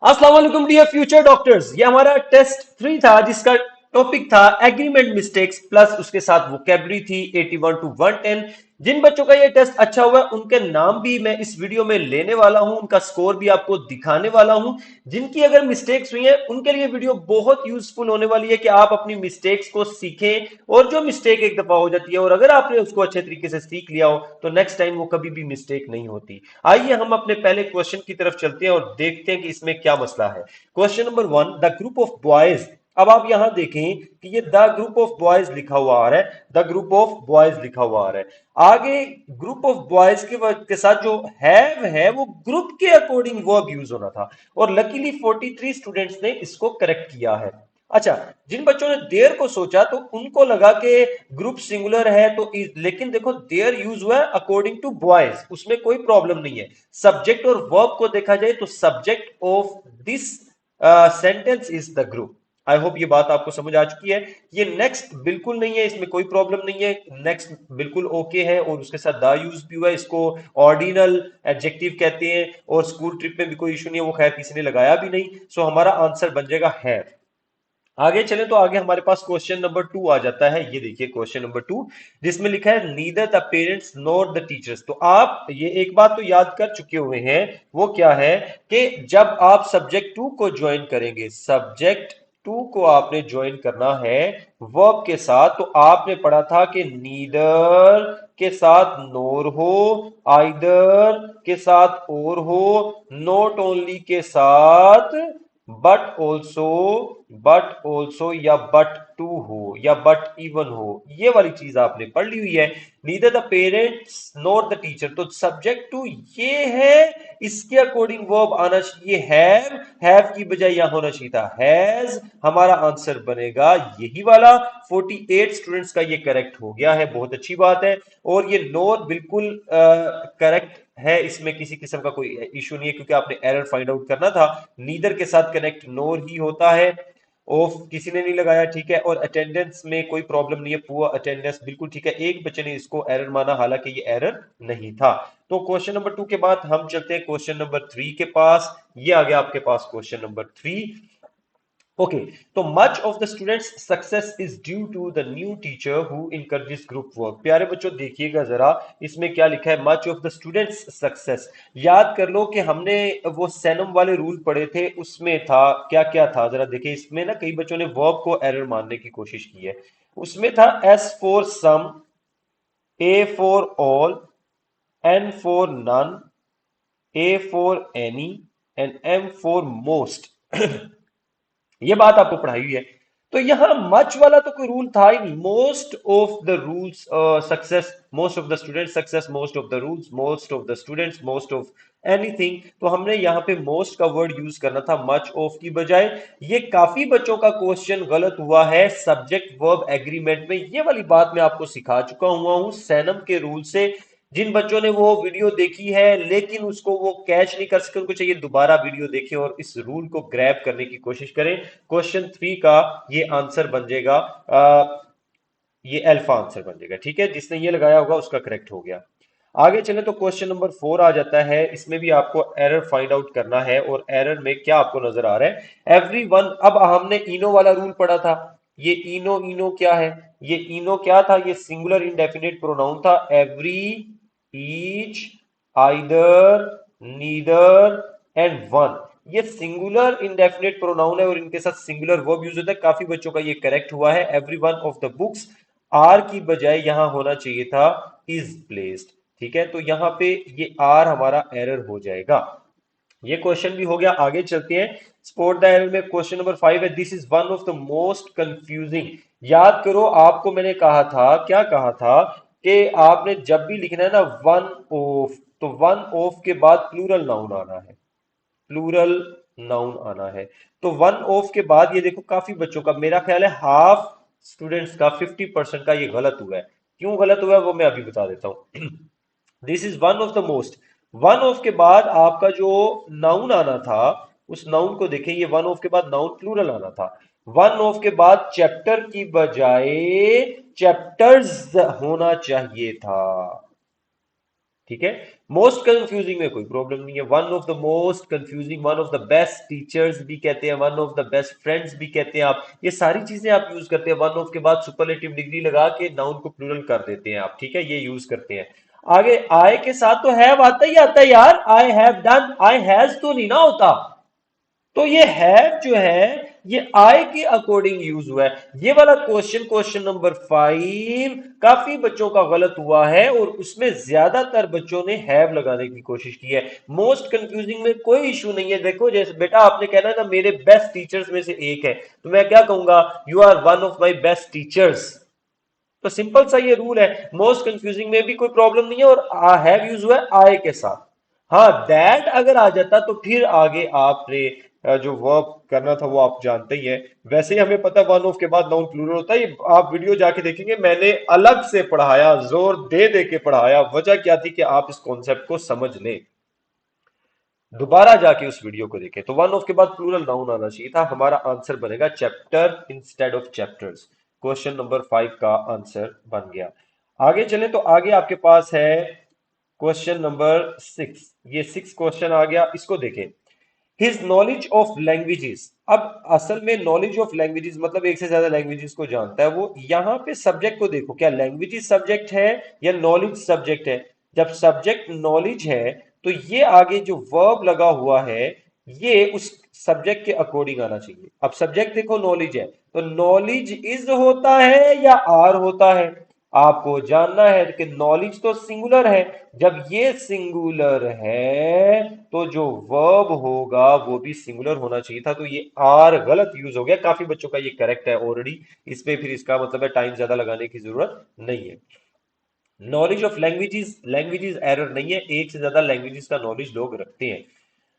अस्सलाम वालेकुम dear future doctors. ये हमारा टेस्ट 3 था जिसका टॉपिक था एग्रीमेंट मिस्टेक्स प्लस उसके साथ वोकेबलरी थी 81 टू 110। जिन बच्चों का ये टेस्ट अच्छा हुआ है उनके नाम भी मैं इस वीडियो में लेने वाला हूं, उनका स्कोर भी आपको दिखाने वाला हूं। जिनकी अगर मिस्टेक्स हुई हैं उनके लिए वीडियो बहुत यूजफुल होने वाली है कि आप अपनी मिस्टेक्स को सीखें। और जो मिस्टेक एक दफा हो जाती है और अगर आपने उसको अच्छे तरीके से सीख लिया हो तो नेक्स्ट टाइम वो कभी भी मिस्टेक नहीं होती। आइए हम अपने पहले क्वेश्चन की तरफ चलते हैं और देखते हैं कि इसमें क्या मसला है। Question number 1, the group of boys. अब आप यहां देखें कि ये द ग्रुप ऑफ बॉयज लिखा हुआ आ रहा है, द ग्रुप ऑफ बॉयज लिखा हुआ आ रहा है। आगे ग्रुप ऑफ बॉयज के साथ जो हैव है वो ग्रुप के अकॉर्डिंग वर्ब यूज होना था और लकीली 43 स्टूडेंट्स ने इसको करेक्ट किया है। अच्छा, जिन बच्चों ने देयर को सोचा तो उनको लगा कि ग्रुप सिंगुलर है तो लेकिन देखो देयर यूज हुआ है अकॉर्डिंग टू बॉयज, उसमें कोई प्रॉब्लम नहीं है। सब्जेक्ट और वर्ब को देखा जाए तो subject of this sentence is the group. I hope ये बात आपको समझ आ चुकी है। ये नेक्स्ट बिल्कुल नहीं है, इसमें कोई प्रॉब्लम नहीं है, नेक्स्ट बिल्कुल ओके है और उसके साथ द यूज भी हुआ है। इसको ऑर्डिनल एडजेक्टिव कहते हैं और स्कूल ट्रिप में भी कोई इशू नहीं है, वो खैर किसी ने लगाया भी नहीं। सो हमारा आंसर बन जाएगा है। आगे चले तो आगे हमारे पास क्वेश्चन नंबर 2 आ जाता है। ये देखिए क्वेश्चन नंबर 2 जिसमें लिखा है neither the parents not the teachers. तो आप ये एक बात तो याद कर चुके हुए हैं, वो क्या है कि जब आप सब्जेक्ट टू को ज्वाइन करेंगे, सब्जेक्ट टू को आपने ज्वाइन करना है वर्ब के साथ, तो आपने पढ़ा था कि नीदर के साथ नोर हो, आइदर के साथ और हो, नॉट ओनली के साथ बट ऑल्सो या बट टू हो या बट इवन हो। ये वाली चीज आपने पढ़ ली हुई है। Neither the parents not the teacher, तो सब्जेक्ट टू ये है, इसके अकॉर्डिंग वर्ब आना चाहिए हैव की बजाय यहां होना चाहिए था हैज। हमारा आंसर बनेगा यही वाला। 48 स्टूडेंट्स का ये करेक्ट हो गया है, बहुत अच्छी बात है। और ये नोर बिल्कुल करेक्ट है, इसमें किसी किस्म का कोई इशू नहीं है क्योंकि आपने एरर फाइंड आउट करना था। नीदर के साथ कनेक्ट नोर ही होता है। ऑफ किसी ने नहीं लगाया, ठीक है। और अटेंडेंस में कोई प्रॉब्लम नहीं है, पुअर अटेंडेंस बिल्कुल ठीक है। एक बच्चे ने इसको एरर माना, हालांकि ये एरर नहीं था। तो क्वेश्चन नंबर 2 के बाद हम चलते हैं क्वेश्चन नंबर 3 के पास। ये आ गया आपके पास क्वेश्चन नंबर 3। ओके, तो much of the students success is due to the new teacher who encourages group work. प्यारे बच्चों देखिएगा जरा, इसमें क्या लिखा है, much of the students success. याद कर लो कि हमने वो सैनम वाले रूल पढ़े थे, उसमें था क्या क्या था, जरा देखिए। इसमें ना कई बच्चों ने वर्ब को एरर मानने की कोशिश की है। उसमें था S for some, A for all, N for none, A for any and M for most. ये बात आपको पढ़ाई हुई है। तो यहां मच वाला तो कोई रूल था ही नहीं। Most of the rules success, most of the student success, most of the rules, most of the students, most of anything. तो हमने यहां पे मोस्ट का वर्ड यूज करना था मच ऑफ की बजाय। ये काफी बच्चों का क्वेश्चन गलत हुआ है सब्जेक्ट वर्ब एग्रीमेंट में। ये वाली बात मैं आपको सिखा चुका हुआ हूं सैनम के रूल से। जिन बच्चों ने वो वीडियो देखी है लेकिन उसको वो कैच नहीं कर सके, उनको चाहिए दोबारा वीडियो देखें और इस रूल को ग्रैब करने की कोशिश करें। क्वेश्चन 3 का ये आंसर बन जाएगा, ये अल्फा आंसर बन जाएगा, ठीक है। जिसने ये लगाया होगा उसका करेक्ट हो गया। आगे चले तो क्वेश्चन नंबर 4 आ जाता है। इसमें भी आपको एरर फाइंड आउट करना है और एरर में क्या आपको नजर आ रहा है, एवरी वन। अब हमने इनो वाला रूल पढ़ा था। ये इनो, इनो क्या है, ये इनो क्या था, ये सिंगुलर इंडेफिनिट प्रोनाउन था। Every, each, either, neither and one, ये सिंगुलर इंडेफिनिट प्रोनाउन है और इनके साथ सिंगुलर वर्ब यूज होता है। काफी बच्चों का ये करेक्ट हुआ है। Every one of the books, are की बजाय यहां होना चाहिए था इज प्लेस्ड, ठीक है। तो यहां पे ये आर हमारा एरर हो जाएगा। ये क्वेश्चन भी हो गया। आगे चलते हैं स्पॉट द एरर में। क्वेश्चन नंबर 5 है, this is one of the most confusing. याद करो आपको मैंने कहा था, क्या कहा था, कि आपने जब भी लिखना है ना वन ऑफ, तो वन ऑफ के बाद प्लूरल नाउन आना है, प्लूरल नाउन आना है। तो वन ऑफ के बाद ये देखो काफी बच्चों का, मेरा ख्याल है हाफ स्टूडेंट्स का, 50% का ये गलत हुआ है। क्यों गलत हुआ है वो मैं अभी बता देता हूं। This is one of the most, one of के बाद आपका जो नाउन आना था उस नाउन को देखें, ये वन ऑफ के बाद नाउन प्लूरल आना था। वन ऑफ के बाद चैप्टर की बजाय चैप्टर्स होना चाहिए था, ठीक है। मोस्ट कंफ्यूजिंग में कोई प्रॉब्लम नहीं है। One of the most confusing, one of the best teachers भी कहते हैं, one of the best friends भी कहते हैं आप, ये सारी चीजें आप यूज करते हैं। वन ऑफ के बाद सुपरलेटिव डिग्री लगा के नाउन को प्लूरल कर देते हैं आप, ठीक है, ये यूज करते हैं। आगे आई के साथ तो हैव आता ही आता है यार, I have done, I has तो नहीं ना होता। तो ये हैव जो है ये आई के अकॉर्डिंग यूज हुआ है। ये वाला क्वेश्चन, क्वेश्चन नंबर 5, काफी बच्चों का गलत हुआ है और उसमें ज्यादातर बच्चों ने हैव लगाने की कोशिश की है। मोस्ट कंफ्यूजिंग में कोई इशू नहीं है। देखो जैसे बेटा आपने कहना है ना मेरे बेस्ट टीचर्स में से एक है, तो मैं क्या कहूंगा, you are one of my best teachers. तो सिंपल सा ये रूल है। मोस्ट कंफ्यूजिंग में भी कोई प्रॉब्लम नहीं है और हैव यूज हुआ है आई के साथ। हाँ दैट अगर आ जाता तो फिर आगे आपने जो वर्ब करना था वो आप जानते ही हैं। वैसे ही हमें पता वन ऑफ के बाद नाउन प्लूरल होता है, ये आप वीडियो जाके देखेंगे, मैंने अलग से पढ़ाया, जोर दे दे के पढ़ाया। वजह क्या थी कि आप इस कॉन्सेप्ट को समझ लें। दोबारा जाके उस वीडियो को देखें। तो वन ऑफ के बाद प्लूरल नाउन आना चाहिए था। हमारा आंसर बनेगा chapter instead of chapters. Question number 5 का आंसर बन गया। आगे चलें तो आगे आपके पास है क्वेश्चन नंबर 6। ये 6 क्वेश्चन आ गया, इसको देखें। His knowledge of languages. अब असल में नॉलेज ऑफ लैंग्वेजेस मतलब एक से ज्यादा लैंग्वेजेस को जानता है वो। यहां पे सब्जेक्ट को देखो, क्या लैंग्वेजेस सब्जेक्ट है या नॉलेज सब्जेक्ट है। जब सब्जेक्ट नॉलेज है तो ये आगे जो वर्ब लगा हुआ है ये उस सब्जेक्ट के अकॉर्डिंग आना चाहिए। अब सब्जेक्ट देखो नॉलेज है, तो नॉलेज इज होता है या आर होता है। आपको जानना है कि नॉलेज तो सिंगुलर है, जब ये सिंगुलर है तो जो वर्ब होगा वो भी सिंगुलर होना चाहिए था। तो ये आर गलत यूज हो गया। काफी बच्चों का ये करेक्ट है ऑलरेडी, इसमें फिर इसका मतलब है टाइम ज्यादा लगाने की जरूरत नहीं है। Knowledge of languages, languages error नहीं है, एक से ज्यादा लैंग्वेजेस का नॉलेज लोग रखते हैं।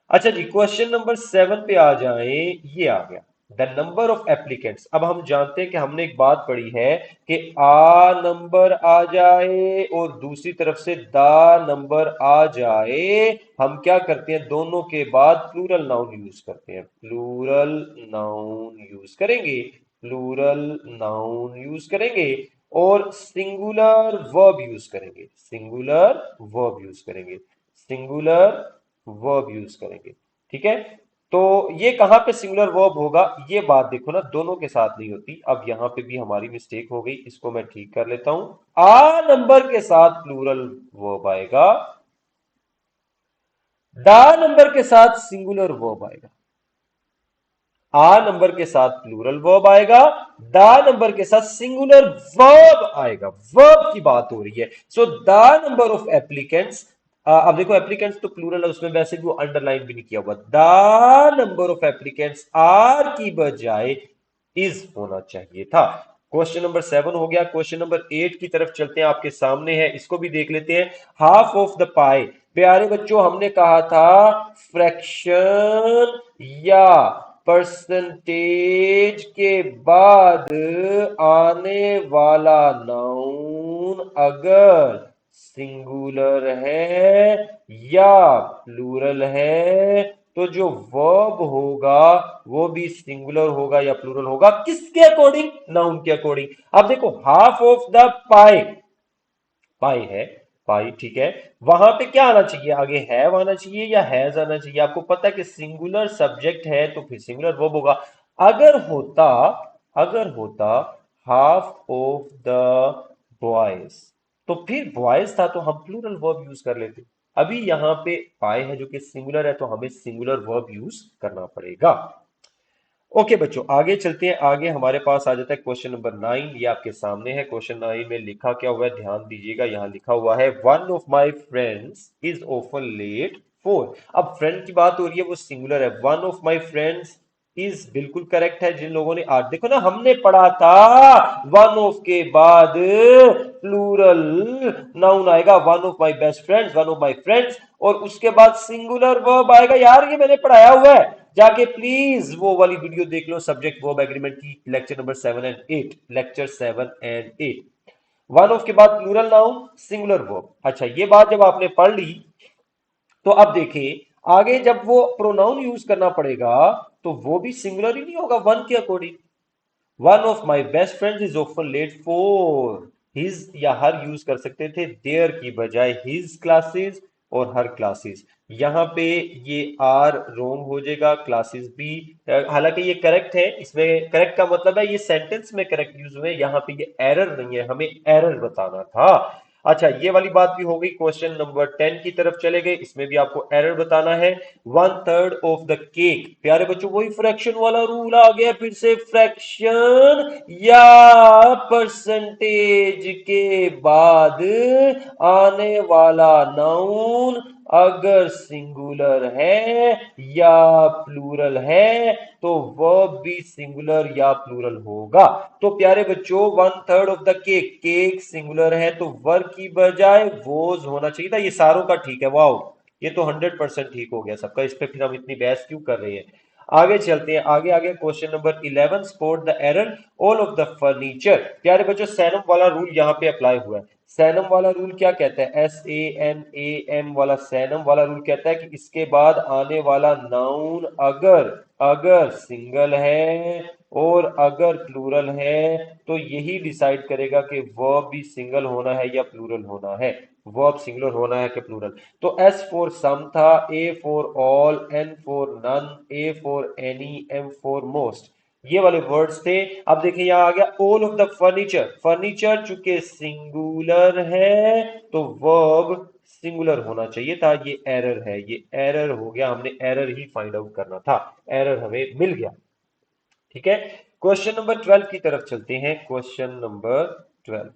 अच्छा जी क्वेश्चन नंबर 7 पे आ जाए। ये आ गया द नंबर ऑफ एप्लीकेंट्स। अब हम जानते हैं कि हमने एक बात पढ़ी है कि आ नंबर आ जाए और दूसरी तरफ से द नंबर आ जाए, हम क्या करते हैं, दोनों के बाद प्लूरल नाउन यूज करते हैं। प्लूरल नाउन यूज करेंगे, प्लूरल नाउन यूज करेंगे और सिंगुलर वर्ब यूज करेंगे, सिंगुलर वर्ब यूज करेंगे, सिंगुलर वर्ब यूज करेंगे। ठीक है, तो ये कहां पे सिंगुलर वर्ब होगा, ये बात देखो ना, दोनों के साथ नहीं होती। अब यहां पे भी हमारी मिस्टेक हो गई, इसको मैं ठीक कर लेता हूं। आ नंबर के साथ प्लूरल वर्ब आएगा, दा नंबर के साथ सिंगुलर वर्ब आएगा। आ नंबर के साथ प्लूरल वर्ब आएगा, दा नंबर के साथ सिंगुलर वर्ब आएगा। वर्ब की बात हो रही है। So the number of applicants, अब देखो एप्लीकेंट्स तो प्लूरल है, उसमें वैसे भी वो अंडरलाइन भी नहीं किया हुआ। The number of applicants are की बजाय इज होना चाहिए था। क्वेश्चन नंबर 7 हो गया। क्वेश्चन नंबर 8 की तरफ चलते हैं, आपके सामने है, इसको भी देख लेते हैं। हाफ ऑफ द पाई। प्यारे बच्चों हमने कहा था फ्रैक्शन या परसेंटेज के बाद आने वाला नाउन अगर सिंगुलर है या प्लूरल है तो जो वर्ब होगा वो भी सिंगुलर होगा या प्लूरल होगा, किसके अकॉर्डिंग, नाउन के अकॉर्डिंग। अब देखो हाफ ऑफ द पाई, पाई है, पाई ठीक है, वहां पे क्या आना चाहिए, आगे हैव आना चाहिए या हैज आना चाहिए। आपको पता है कि सिंगुलर सब्जेक्ट है तो फिर सिंगुलर वर्ब होगा। अगर होता, अगर होता हाफ ऑफ द बॉयज, तो फिर बॉयज था तो हम प्लूरल वर्ब यूज कर लेते। अभी यहां पे पाए है जो कि सिंगुलर है तो हमें सिंगुलर वर्ब यूज करना पड़ेगा। ओके बच्चों आगे चलते हैं। आगे हमारे पास आ जाता है क्वेश्चन नंबर 9। ये आपके सामने है। क्वेश्चन 9 में लिखा क्या हुआ है, ध्यान दीजिएगा। यहां लिखा हुआ है one of my friends is often late for. अब फ्रेंड की बात हो रही है, वो सिंगुलर है। One of my friends is बिल्कुल करेक्ट है। जिन लोगों ने आज देखो ना, हमने पढ़ा था वन ऑफ के बाद प्लूरल नाउन आएगा, one of my best friends, one of my friends, और उसके बाद सिंगुलर वर्ब आएगा। यार ये मैंने पढ़ाया हुआ है, जाके प्लीज वो वाली वीडियो देख लो, सब्जेक्ट वर्ब एग्रीमेंट की, lecture number 7 and 8, lecture 7 and 8। One of के बाद प्लूरल नाउन सिंगुलर वर्ब। अच्छा ये बात जब आपने पढ़ ली तो अब देखिए आगे जब वो प्रोनाउन यूज करना पड़ेगा तो वो भी सिंगुलर ही नहीं होगा वन के according. One of my best friend is often late for his या हर यूज कर सकते थे, देयर की बजाय हिज क्लासेस, और हर क्लासेस। यहाँ पे ये आर रोंग हो जाएगा, क्लासेस बी। हालांकि ये करेक्ट है, इसमें करेक्ट का मतलब है ये सेंटेंस में करेक्ट यूज हुए, यहाँ पे ये एरर नहीं है, हमें एरर बताना था। अच्छा, ये वाली बात भी हो गई। क्वेश्चन नंबर 10 की तरफ चले गए, इसमें भी आपको एरर बताना है। 1/3 ऑफ द केक, प्यारे बच्चों वही फ्रैक्शन वाला रूल आ गया फिर से। फ्रैक्शन या परसेंटेज के बाद आने वाला नाउन अगर सिंगुलर है या प्लूरल है तो वर्ब भी सिंगुलर या प्लूरल होगा। तो प्यारे बच्चों 1/3 of the cake, cake singular है तो वर्ब की बजाय वोज होना चाहिए था। ये सारों का ठीक है, वाओ, ये तो 100% ठीक हो गया सबका, इस पे फिर हम इतनी बहस क्यों कर रहे हैं। आगे चलते हैं, आगे आगे question number 11, spot the error all of the furniture. प्यारे बच्चों सैनम वाला रूल यहाँ पे अप्लाई हुआ है। सैनम वाला रूल क्या कहता है? SANAM वाला सैनम वाला रूल कहता है कि इसके बाद आने वाला नाउन अगर अगर सिंगल है और अगर प्लूरल है तो यही डिसाइड करेगा कि वर्ब भी सिंगल होना है या प्लूरल होना है। वर्ब सिंगुलर होना है कि प्लूरल। तो S फॉर सम था, A for all, N for none, A for any, M for most, ये वाले वर्ड्स थे। अब देखिए यहां आ गया all of the furniture. Furniture चूंकि सिंगुलर है तो वर्ब सिंगुलर होना चाहिए था, ये एरर है, ये एरर हो गया, हमने एरर ही फाइंड आउट करना था, एरर हमें मिल गया। ठीक है, क्वेश्चन नंबर 12 की तरफ चलते हैं। क्वेश्चन नंबर 12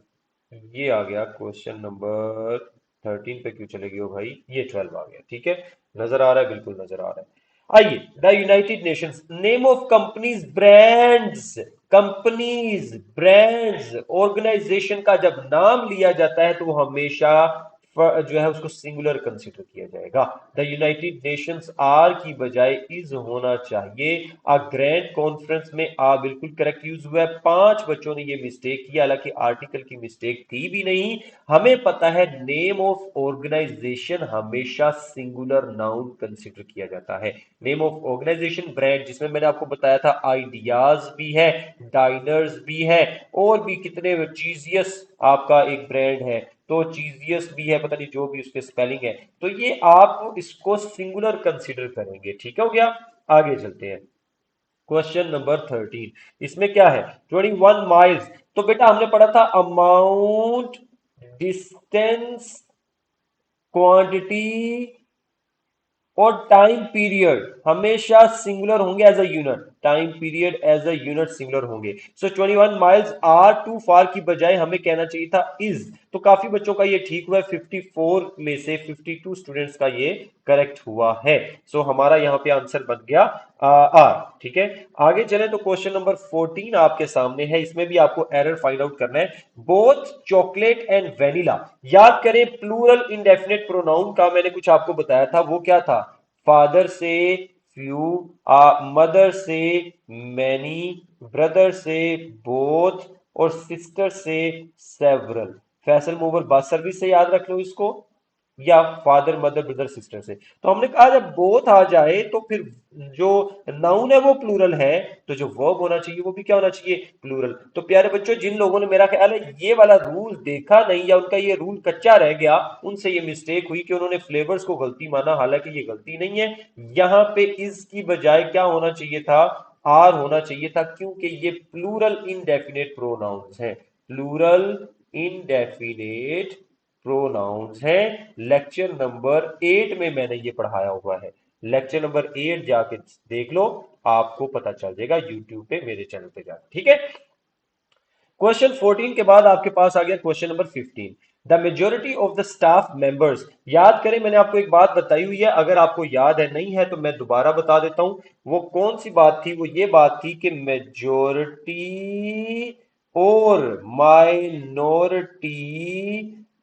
ये आ गया। क्वेश्चन नंबर 13 पे क्यों चले गए हो भाई? ये 12 आ गया। ठीक है, नजर आ रहा है, बिल्कुल नजर आ रहा है। आइए, the United Nations name of companies brands, companies brands organisation का जब नाम लिया जाता है तो वो हमेशा जो है उसको सिंगुलर कंसीडर किया जाएगा। द यूनाइटेड नेशंस आर की बजाय इज होना चाहिए। आ ग्रैंड कॉन्फ्रेंस में आ बिल्कुल करेक्ट यूज हुआ है। 5 बच्चों ने ये मिस्टेक किया, हालांकि आर्टिकल की मिस्टेक थी भी नहीं। हमें पता है नेम ऑफ ऑर्गेनाइजेशन हमेशा सिंगुलर नाउन कंसीडर किया जाता है। नेम ऑफ ऑर्गेनाइजेशन ब्रांड, जिसमें मैंने आपको बताया था आइडियाज भी है, डाइनर्स भी है, और भी कितने, चीजियस आपका एक ब्रांड है, तो चीजियस भी है, पता नहीं जो भी उसके स्पेलिंग है, तो ये आप इसको सिंगुलर कंसीडर करेंगे। ठीक हो गया, आगे चलते हैं। क्वेश्चन नंबर 13, इसमें क्या है? 21 माइल्स। तो बेटा हमने पढ़ा था अमाउंट, डिस्टेंस, क्वांटिटी और टाइम पीरियड हमेशा सिंगुलर होंगे as a unit. Time period as a unit singular होंगे। So 21 miles are too far की बजाय हमें कहना चाहिए था इज। तो काफी बच्चों का ये ठीक हुआ है, 54 में से 52 स्टूडेंट्स का ये करेक्ट हुआ है। सो हमारा यहाँ पे आंसर बन गया आर। ठीक है, आगे चले तो क्वेश्चन नंबर 14 आपके सामने है, इसमें भी आपको एरर फाइंड आउट करना है। बोथ चॉकलेट एंड वेनिला, याद करें प्लूरल इंडेफिनिट प्रोनाउन का मैंने कुछ आपको बताया था, वो क्या था? फादर से फ्यू, मदर से मैनी, ब्रदर से बोथ, और सिस्टर से several. Faisal mover bus service से याद रख लो इसको, या फादर मदर ब्रदर सिस्टर से। तो हमने कहा जब बोथ आ जाए तो फिर जो नाउन है वो प्लूरल है, तो जो वर्ब होना चाहिए वो भी क्या होना चाहिए? प्लूरल। तो प्यारे बच्चों जिन लोगों ने मेरा ख्याल है ये वाला रूल देखा नहीं या उनका ये रूल कच्चा रह गया, उनसे ये मिस्टेक हुई कि उन्होंने फ्लेवर्स को गलती माना, हालांकि ये गलती नहीं है। यहां पे इस की बजाय क्या होना चाहिए था? आर होना चाहिए था, क्योंकि ये प्लूरल इनडेफिनेट प्रोनाउंस हैं। प्लूरल इनडेफिनेट प्रोनाउंस है। लेक्चर नंबर 8 में मैंने ये पढ़ाया हुआ है, लेक्चर नंबर 8 जाके देख लो, आपको पता चल जाएगा यूट्यूब पे मेरे चैनल पे जाके। ठीक है, क्वेश्चन 14 के बाद आपके पास आ गया question number 15। The majority of the staff members, याद करें मैंने आपको एक बात बताई हुई है, अगर आपको याद है नहीं है तो मैं दोबारा बता देता हूं। वो कौन सी बात थी? वो ये बात थी कि मेजोरिटी और माइनॉरिटी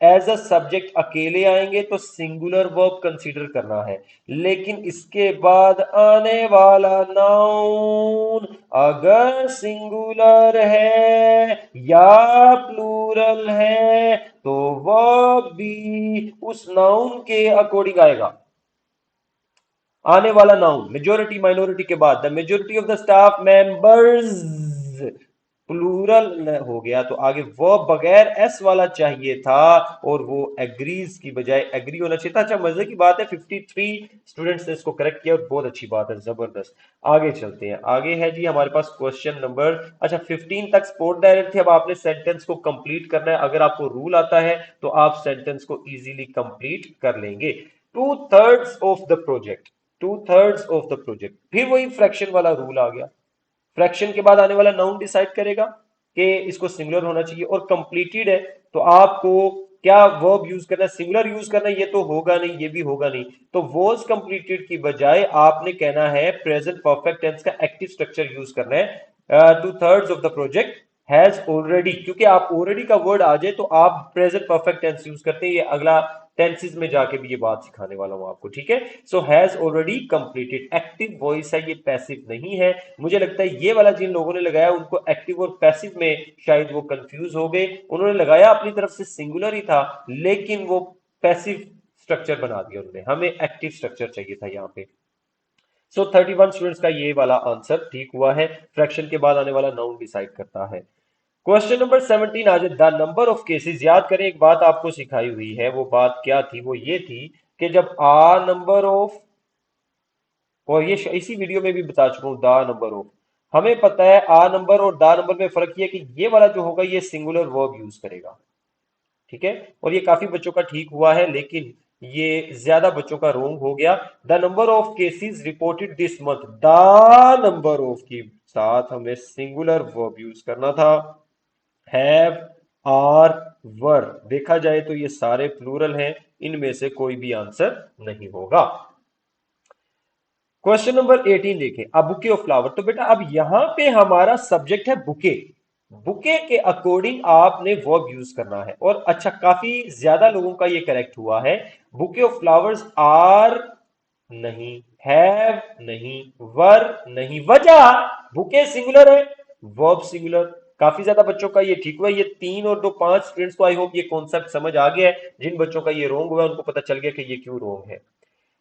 एज अ सब्जेक्ट अकेले आएंगे तो सिंगुलर वर्ब कंसीडर करना है, लेकिन इसके बाद आने वाला नाउन अगर सिंगुलर है या प्लूरल है तो वर्ब भी उस नाउन के अकॉर्डिंग आएगा। आने वाला नाउन मेजोरिटी माइनॉरिटी के बाद, the majority of the staff members plural हो गया तो आगे वर्ब बगैर एस वाला चाहिए था और वो एग्रीज की बजाय एग्री होना चाहिए था। अच्छा, मजे की बात है 53 स्टूडेंट्स ने इसको करेक्ट किया और बहुत अच्छी बात है, जबरदस्त। आगे चलते हैं, आगे है जी हमारे पास क्वेश्चन नंबर, अच्छा 15 तक स्पोर्ट डायरेक्ट थे। अब आपने सेंटेंस को कंप्लीट करना है। अगर आपको रूल आता है तो आप सेंटेंस को इजीली कंप्लीट कर लेंगे। 2/3 of the project, 2/3 of the project, फिर वही फ्रैक्शन वाला रूल आ गया। फ्रैक्शन के बाद आने वाला नाउन डिसाइड करेगा कि इसको सिंगुलर होना चाहिए, और कंप्लीटेड है तो आपको क्या वर्ब यूज करना है, सिंगुलर यूज करना है। ये तो होगा नहीं, ये भी होगा नहीं, तो वॉज कंप्लीटेड की बजाय आपने कहना है प्रेजेंट परफेक्ट टेंस का एक्टिव स्ट्रक्चर यूज करना है। 2/3 of the project has already, क्योंकि आप ऑलरेडी का वर्ड आ जाए तो आप प्रेजेंट परफेक्ट टेंस यूज करते हैं। ये अगला टेंसेस में जाके भी ये बात सिखाने वाला हूं आपको, ठीक है। So has already completed, active voice है, ये पैसिव नहीं है। मुझे लगता है ये वाला जिन लोगों ने लगाया उनको एक्टिव और पैसिव में शायद वो कंफ्यूज हो गए। उन्होंने लगाया अपनी तरफ से सिंगुलर ही था, लेकिन वो पैसिव स्ट्रक्चर बना दिया उन्होंने, हमें एक्टिव स्ट्रक्चर चाहिए था यहाँ पे। सो 31 स्टूडेंट्स का ये वाला आंसर ठीक हुआ है। फ्रैक्शन के बाद आने वाला नाउन डिसाइड करता है। क्वेश्चन नंबर 17 आज, द नंबर ऑफ केसेस। याद करें, एक बात आपको सिखाई हुई है, वो बात क्या थी, वो ये थी कि जब आ नंबर ऑफ, और ये इसी वीडियो में भी बता चुका हूं, द नंबर ऑफ, हमें पता है आ नंबर और द नंबर में फर्क ये है कि ये वाला जो होगा ये सिंगुलर वर्ब यूज करेगा, ठीक है। और ये काफी बच्चों का ठीक हुआ है, लेकिन ये ज्यादा बच्चों का रोंग हो गया। The number of cases reported this month, the number of के साथ हमें सिंगुलर वर्ब यूज करना था। हैव, आर, वर, देखा जाए तो ये सारे प्लूरल हैं, इनमें से कोई भी आंसर नहीं होगा। क्वेश्चन नंबर 18 देखें, अ बुके ऑफ फ्लावर। तो बेटा अब यहां पे हमारा सब्जेक्ट है बुके। बुके के अकॉर्डिंग आपने वर्ब यूज करना है, और अच्छा काफी ज्यादा लोगों का ये करेक्ट हुआ है। बुके ऑफ फ्लावर्स आर नहीं, हैव नहीं, वर नहीं। वजह, बुके सिंगुलर है, वर्ब सिंगुलर। काफी ज्यादा बच्चों का ये ठीक हुआ है। ये 3 और 2 5 स्टूडेंट्स को आई होप ये कॉन्सेप्ट समझ आ गया है। जिन बच्चों का ये रोंग हुआ उनको पता चल गया कि ये क्यों रोंग है।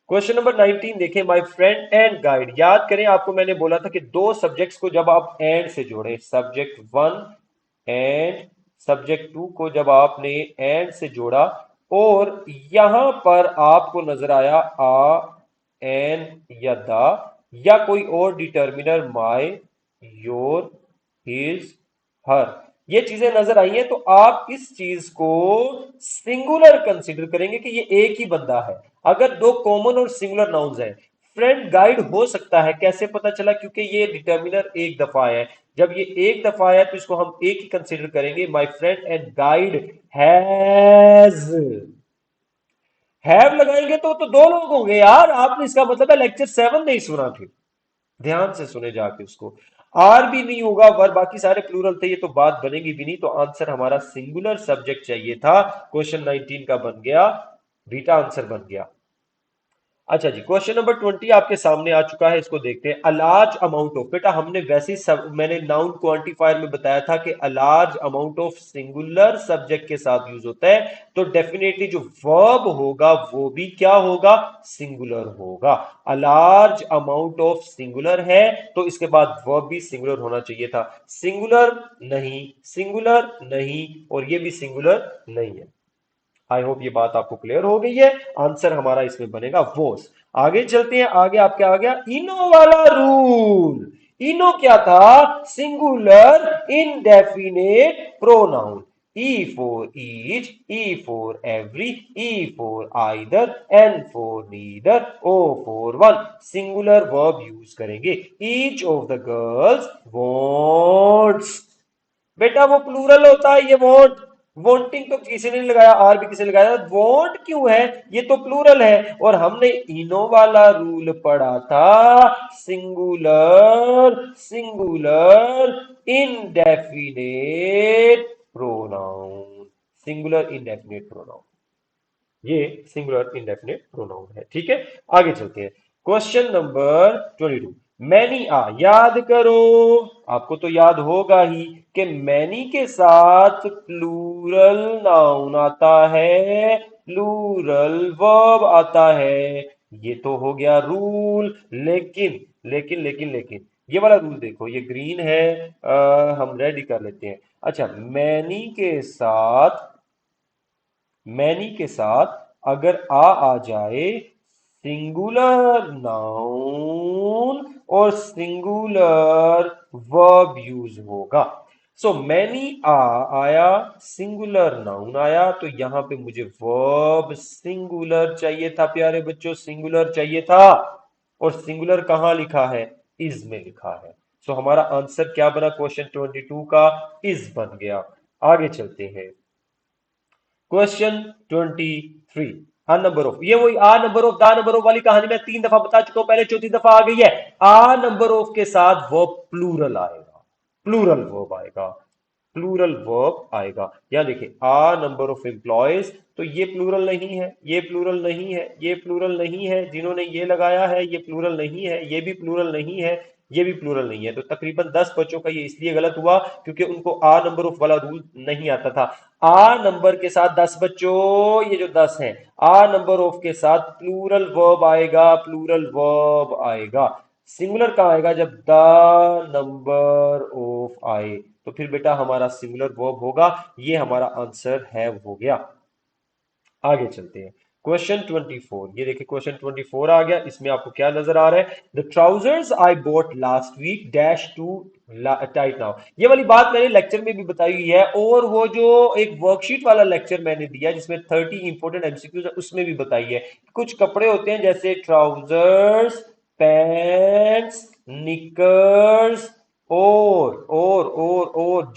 क्वेश्चन नंबर 19 देखें, माय फ्रेंड एंड गाइड। याद करें, आपको मैंने बोला था कि दो सब्जेक्ट्स को जब आप एंड से जोड़ें, subject one and subject two को जब आपने एंड से जोड़ा, और यहां पर आपको नजर आया आ, एन या द, या कोई और डिटर्मिनर, माय, योर, हिज, हर, ये चीजें नजर आई हैं, तो आप इस चीज को सिंगुलर कंसीडर करेंगे कि ये एक ही बंदा है। अगर दो कॉमन और सिंगुलर नाउन्स हैं, फ्रेंड गाइड हो सकता है, कैसे पता चला, क्योंकि ये डिटर्मिनर एक दफा है। जब ये एक दफा है तो इसको हम एक ही कंसीडर करेंगे, my friend and guide has. Have लगाएंगे तो दो लोग होंगे यार, आपने, इसका मतलब है लेक्चर 7 नहीं सुना, फिर ध्यान से सुने जाके उसको। आर भी नहीं होगा, वर, बाकी सारे प्लूरल थे, ये तो बात बनेगी भी नहीं। तो आंसर हमारा सिंगुलर सब्जेक्ट चाहिए था। क्वेश्चन 19 का बन गया, बीटा आंसर बन गया। अच्छा जी, क्वेश्चन नंबर 20 आपके सामने आ चुका है, इसको देखते हैं। अ लार्ज अमाउंट ऑफ, बेटा हमने वैसे ही सब, मैंने नाउन क्वांटिफायर में बताया था कि a large amount of singular subject के साथ यूज होता है, तो डेफिनेटली जो वर्ब होगा वो भी क्या होगा, सिंगुलर होगा। A large amount of singular है तो इसके बाद वर्ब भी सिंगुलर होना चाहिए था। सिंगुलर नहीं, सिंगुलर नहीं, और ये भी सिंगुलर नहीं है। आई होप ये बात आपको क्लियर हो गई है। आंसर हमारा इसमें बनेगा वोस। आगे चलते हैं, आगे आपके आ गया इनो वाला रूल। इनो क्या था, singular indefinite pronoun. E for each, E for every, E for either, N for neither, O for one। Singular verb use करेंगे। Each of the girls wants, बेटा वो प्लूरल होता है, ये वॉन्ट, वॉन्टिंग तो किसी ने नहीं लगाया, आर भी किसी ने लगाया, वॉन्ट क्यों है, ये तो प्लूरल है। और हमने इनो वाला रूल पढ़ा था, singular, singular indefinite pronoun, singular indefinite pronoun, ये सिंगुलर इंडेफिनिट प्रोनाउन है, ठीक है। आगे चलते हैं, क्वेश्चन नंबर 22। मैनी आ, याद करो, आपको तो याद होगा ही कि मैनी के साथ प्लूरल नाउन आता है, प्लूरल वर्ब आता है। ये तो हो गया रूल, लेकिन लेकिन लेकिन लेकिन ये वाला रूल देखो, ये ग्रीन है, हम रेड ही कर लेते हैं। अच्छा, मैनी के साथ अगर आ जाए सिंगुलर नाउन और सिंगुलर वर्ब यूज होगा। सो मैनी आया, सिंगुलर नाउन आया, तो यहां पे मुझे वर्ब सिंगुलर चाहिए था प्यारे बच्चों, सिंगुलर चाहिए था। और सिंगुलर कहां लिखा है? इज में लिखा है। सो हमारा आंसर क्या बना क्वेश्चन 22 का? इज बन गया। आगे चलते हैं, क्वेश्चन 23। आ नंबर ऑफ, ये वही आ number of the number of वाली कहानी मैं 3 दफा बता चुका हूं पहले, चौथी दफा आ गई है। आ नंबर ऑफ के साथ वर्ब प्लूरल आएगा, प्लूरल वर्ब आएगा, प्लूरल वर्ब आएगा। यहां देखिए, आ नंबर ऑफ एम्प्लॉयज, तो ये प्लूरल नहीं है, ये प्लूरल नहीं है, ये प्लूरल नहीं है, जिन्होंने ये लगाया है ये प्लूरल नहीं है, ये भी प्लूरल नहीं है, ये भी प्लूरल नहीं है। तो तकरीबन 10 बच्चों का ये इसलिए गलत हुआ क्योंकि उनको आ नंबर ऑफ वाला रूल नहीं आता था। आ नंबर के साथ 10 बच्चों, ये जो 10 है, आ नंबर ऑफ के साथ प्लूरल वर्ब आएगा, प्लूरल वर्ब आएगा। सिंगुलर कहां आएगा? जब द नंबर ऑफ आए, तो फिर बेटा हमारा सिंगुलर वर्ब होगा। ये हमारा आंसर है, हो गया। आगे चलते हैं, क्वेश्चन 24। ये देखिए क्वेश्चन 24 आ गया। इसमें आपको क्या नजर आ रहा है? The trousers I bought last week dash too tight now. ये वाली बात मैंने लेक्चर में भी बताई हुई है, और वो जो एक वर्कशीट वाला लेक्चर मैंने दिया जिसमें 30 इंपॉर्टेंट एमसीक्यूज है, उसमें भी बताई है। कुछ कपड़े होते हैं जैसे ट्राउजर्स, पैंट्स, निकर्स, और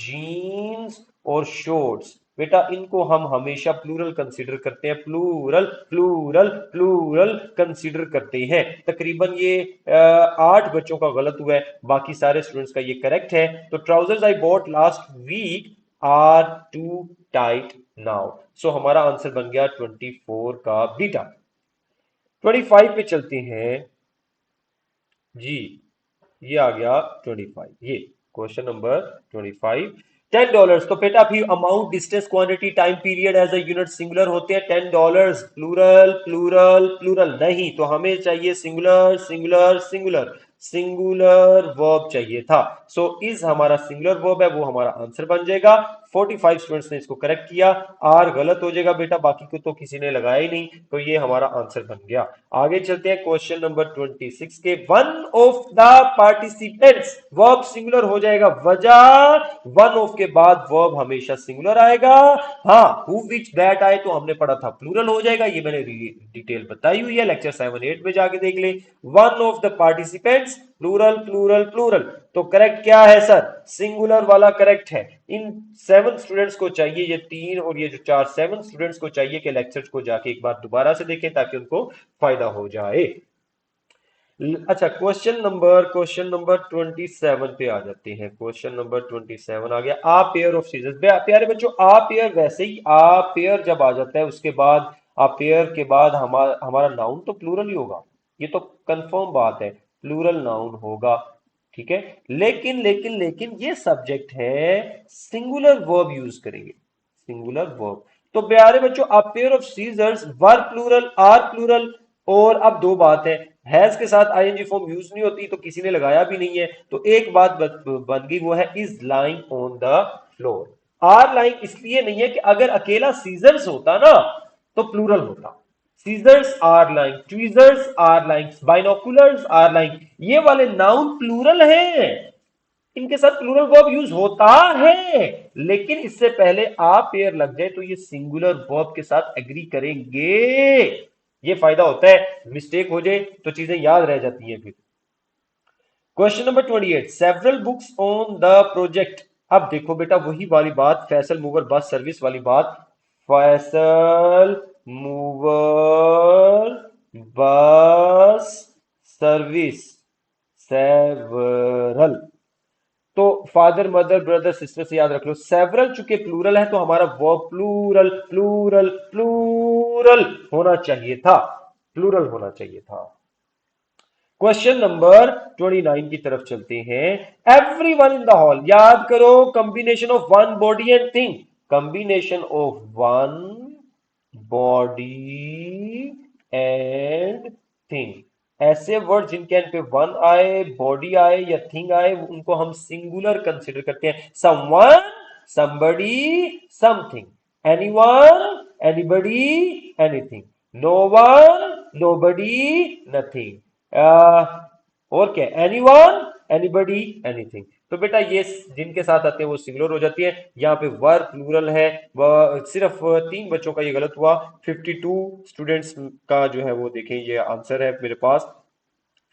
जीन्स और शॉर्ट्स। बेटा इनको हम हमेशा प्लूरल कंसीडर करते हैं, प्लूरल प्लूरल प्लूरल कंसीडर करते हैं। तकरीबन ये 8 बच्चों का गलत हुआ है, बाकी सारे स्टूडेंट्स का ये करेक्ट है। तो trousers I bought last week are too tight now. So हमारा आंसर बन गया 24 का बीटा। 25 पे चलते हैं जी। ये आ गया 25, ये क्वेश्चन नंबर 25। $10, तो बेटा भी amount, distance, quantity, time period as a unit singular होते हैं। $10 प्लूरल प्लूरल प्लूरल नहीं, तो हमें चाहिए singular singular singular, singular verb चाहिए था। सो इज हमारा सिंगुलर वर्ब है, वो हमारा आंसर बन जाएगा। 45 स्टूडेंट्स ने इसको करेक्ट किया। आर गलत हो जाएगा बेटा, बाकी को तो किसी ने लगाया ही नहीं, तो ये हमारा आंसर बन गया। आगे चलते हैं क्वेश्चन नंबर 26 के। One of the participants, verb singular हो जाएगा, वजह वन ऑफ के बाद वर्ब हमेशा सिंगुलर आएगा। हाँ, हु विच दैट आए तो हमने पढ़ा था प्लूरल हो जाएगा, ये मैंने डिटेल बताई हुई है, लेक्चर 7-8 में जाके देख ले। One of the participants, plural plural plural, तो करेक्ट क्या है सर? सिंगुलर वाला करेक्ट है। इन 7 स्टूडेंट्स को चाहिए, ये 3 और ये जो 4, 7 स्टूडेंट्स को चाहिए कि लेक्चर्स को जाके एक बार दोबारा से देखें ताकि उनको फायदा हो जाए। अच्छा, क्वेश्चन नंबर 27 पे आ जाते हैं। क्वेश्चन नंबर 27 आ गया, आ पेयर ऑफ सीजर्स। प्यारे बच्चों, आ पेयर वैसे ही, आ पेयर जब आ जाता है उसके बाद, आ पेयर के बाद हमारा हमारा नाउन तो प्लूरल ही होगा, ये तो कंफर्म बात है, प्लूरल नाउन होगा। ठीक है, लेकिन ये सब्जेक्ट है, सिंगुलर वर्ब यूज करेंगे, सिंगुलर वर्ब। तो प्यारे बच्चों, a pair of scissors were plural, are plural. और अब दो बात हैज के साथ आईएनजी फॉर्म यूज नहीं होती, तो किसी ने लगाया भी नहीं है, तो एक बात बन गई, वो है is lying on the floor. Are lying इसलिए नहीं है कि अगर अकेला सीजर्स होता ना तो प्लूरल होता। Scissors are lying, tweezers are lying, binoculars are lying, ये वाले नाउन प्लूरल हैं, इनके साथ प्लूरल वर्ब यूज होता है, लेकिन इससे पहले आ पेयर लग जाए तो ये सिंगुलर वर्ब के साथ एग्री करेंगे। ये फायदा होता है, मिस्टेक हो जाए तो चीजें याद रह जाती हैं फिर। Question number 28, several books on the project. अब देखो बेटा, वही वाली बात, फैसल मूवर बस सर्विस वाली बात, Faisal mover bus service, several, तो फादर मदर ब्रदर सिस्टर से याद रख लो। सेवरल चूंकि प्लूरल है तो हमारा वर्ब प्लूरल प्लूरल प्लूरल होना चाहिए था, प्लूरल होना चाहिए था। क्वेश्चन नंबर 29 की तरफ चलते हैं। एवरीवन इन द हॉल, याद करो, combination of one body and thing, combination of one body and thing, ऐसे वर्ड जिनके एंड पे वन आए, बॉडी आए या थिंग आए, उनको हम सिंगुलर कंसिडर करते हैं। Someone, somebody, something, anyone, anybody, anything, no one, nobody, nothing, और क्या, anyone, anybody, anything। तो बेटा ये जिनके साथ आते हैं वो सिंगुलर हो जाती है। यहाँ पे वर प्लूरल है, वह सिर्फ 3 बच्चों का ये गलत हुआ। 52 स्टूडेंट्स का जो है वो देखें ये आंसर है मेरे पास।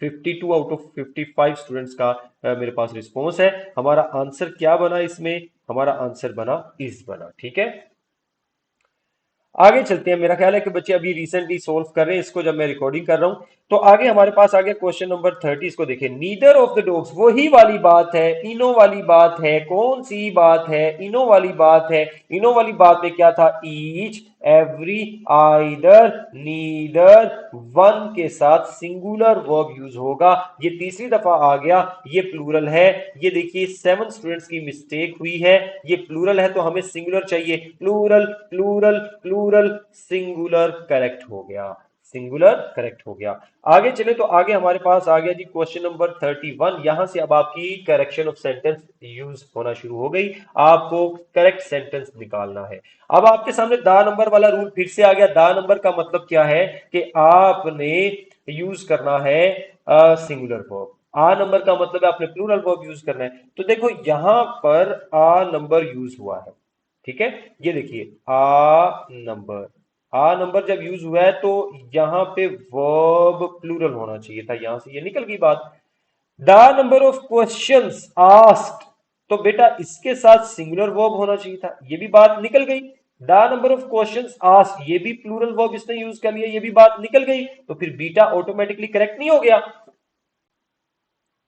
52 आउट ऑफ 55 स्टूडेंट्स का मेरे पास रिस्पॉन्स है। हमारा आंसर क्या बना इसमें? हमारा आंसर बना इस बना। ठीक है, आगे चलते हैं। मेरा ख्याल है कि बच्चे अभी रिसेंटली सोल्व कर रहे हैं इसको जब मैं रिकॉर्डिंग कर रहा हूं। तो आगे हमारे पास आ गया क्वेश्चन नंबर 30। इसको देखिए, नीदर ऑफ द डॉग्स, वही वाली बात है, इनो वाली बात है। कौन सी बात है? इनो वाली बात है। इनो वाली बात में क्या था? Each, every, either, neither, one के साथ सिंगुलर वर्ब यूज होगा। ये तीसरी दफा आ गया, ये प्लूरल है। ये देखिए 7 स्टूडेंट्स की मिस्टेक हुई है। ये प्लूरल है तो हमें सिंगुलर चाहिए। Plural plural plural, singular correct हो गया, सिंगुलर करेक्ट हो गया। आगे चले तो आगे हमारे पास आ गया जी क्वेश्चन नंबर 31। यहां से अब आपकी करेक्शन ऑफ सेंटेंस यूज होना शुरू हो गई। आपको करेक्ट सेंटेंस निकालना है। अब आपके सामने दा नंबर वाला रूल फिर से आ गया। दा नंबर का मतलब क्या है कि आपने यूज करना है सिंगुलर वर्ब। आ नंबर का मतलब है आपने प्लूरल वर्ब यूज करना है। तो देखो यहां पर आ नंबर यूज हुआ है। ठीक है, ये देखिए आ नंबर, आ नंबर जब यूज हुआ है तो यहां पे वर्ब प्लूरल होना चाहिए था। यहां से ये निकल गई बात। The number of questions asked, तो बेटा इसके साथ सिंगुलर वर्ब होना चाहिए था। ये भी बात निकल गई। The number of questions asked, ये भी प्लूरल वर्ब इसने यूज कर लिया, ये भी बात निकल गई। तो फिर बीटा ऑटोमेटिकली करेक्ट नहीं हो गया।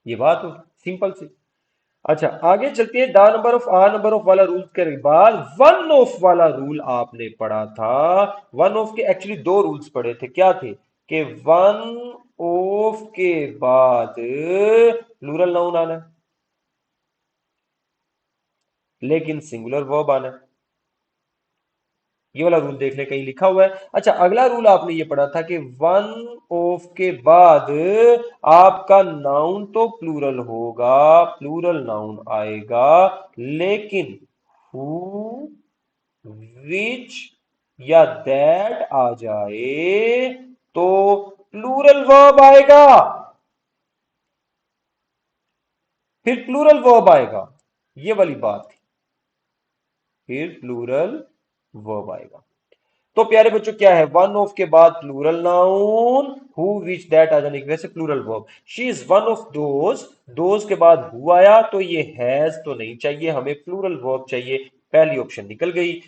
ये बात सिंपल सी। अच्छा आगे चलते हैं। The number of, a number of वाला रूल के बाद वन ऑफ वाला रूल आपने पढ़ा था। वन ऑफ के एक्चुअली 2 रूल्स पढ़े थे। क्या थे? कि वन ऑफ के बाद प्लूरल नाउन आना है लेकिन सिंगुलर वर्ब आना है। ये वाला रूल देख ले, कहीं लिखा हुआ है। अच्छा अगला रूल आपने ये पढ़ा था कि वन ऑफ के बाद आपका नाउन तो प्लूरल होगा, प्लूरल नाउन आएगा, लेकिन हु, विच या दैट आ जाए तो प्लूरल वर्ब आएगा। फिर प्लूरल वर्ब आएगा, ये वाली बात थी। फिर प्लूरल वर्ब आएगा। तो प्यारे बच्चों क्या है? वन ऑफ के बाद plural noun, who, which, that आ जाने की वजह से plural verb. She is one of those, those के बाद हु आया तो ये हैज तो नहीं चाहिए, हमें प्लूरल वर्ब चाहिए। पहली ऑप्शन निकल गई।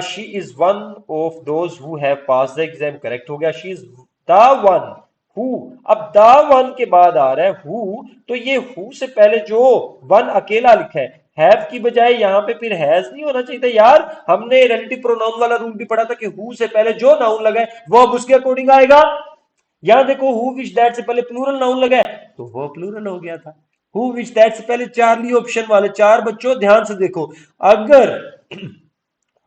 She is one of those who have pass the exam, correct हो गया। She is the one who, अब द वन के बाद आ रहा है हु, तो ये हु से पहले जो वन अकेला लिखा है, हैव की बजाय यहां पे फिर हैज नहीं होना चाहिए था यार। हमने रिलेटिव प्रोनाउन वाला रूल भी पढ़ा था कि हु से पहले जो नाउन लगा है वो अब उसके अकॉर्डिंग आएगा। यहां देखो हु विच दैट से पहले प्लूरल नाउन लगा है तो वो प्लूरल हो गया था। हु विच दैट से पहले चार्ली ऑप्शन वाले 4 बच्चों ध्यान से देखो, अगर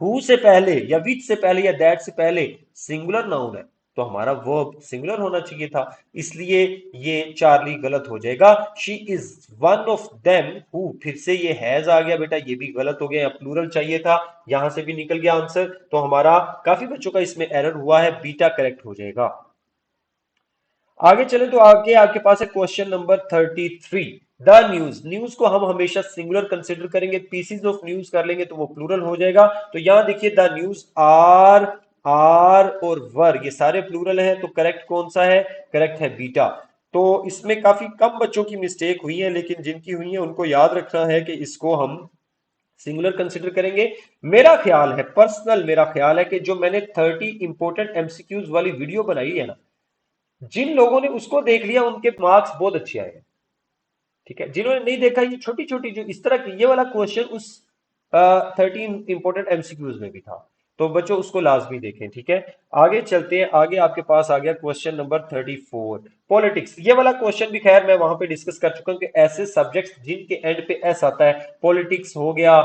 हु से पहले या विच से पहले या दैट से पहले सिंगुलर नाउन है तो हमारा वर्ब सिंगुलर होना चाहिए था, इसलिए ये चार्ली गलत हो जाएगा। She is one of them who, फिर से ये हैज आ गया बेटा, ये भी गलत हो गया, या प्लूरल चाहिए था, यहां से भी निकल गया आंसर। तो हमारा काफी बच्चों का इसमें एरर हुआ है, बीटा करेक्ट हो जाएगा। आगे चले तो आगे आपके पास है question number 33। The news, news को हम हमेशा सिंगुलर कंसिडर करेंगे, पीसीज ऑफ न्यूज कर लेंगे तो वो प्लूरल हो जाएगा। तो यहां देखिए द न्यूज आर और वर ये सारे प्लूरल है, तो करेक्ट कौन सा है? करेक्ट है बीटा। तो इसमें काफी कम बच्चों की मिस्टेक हुई है, लेकिन जिनकी हुई है उनको याद रखना है कि इसको हम सिंगुलर कंसिडर करेंगे। मेरा ख्याल है, पर्सनल मेरा ख्याल है कि जो मैंने 30 इंपोर्टेंट एमसीक्यूज वाली वीडियो बनाई है ना, जिन लोगों ने उसको देख लिया उनके मार्क्स बहुत अच्छे आए। ठीक है, जिन्होंने नहीं देखा, ये छोटी छोटी जो इस तरह की ये वाला क्वेश्चन उस 13 इंपोर्टेंट एमसीक्यूज में भी था, तो बच्चों उसको लाजमी देखें। ठीक है, आगे चलते हैं। आगे आपके पास आ गया क्वेश्चन नंबर 34, पॉलिटिक्स। ये वाला क्वेश्चन भी खैर मैं वहां पे डिस्कस कर चुका हूं कि ऐसे सब्जेक्ट्स जिनके एंड पे एस आता है, पॉलिटिक्स हो गया,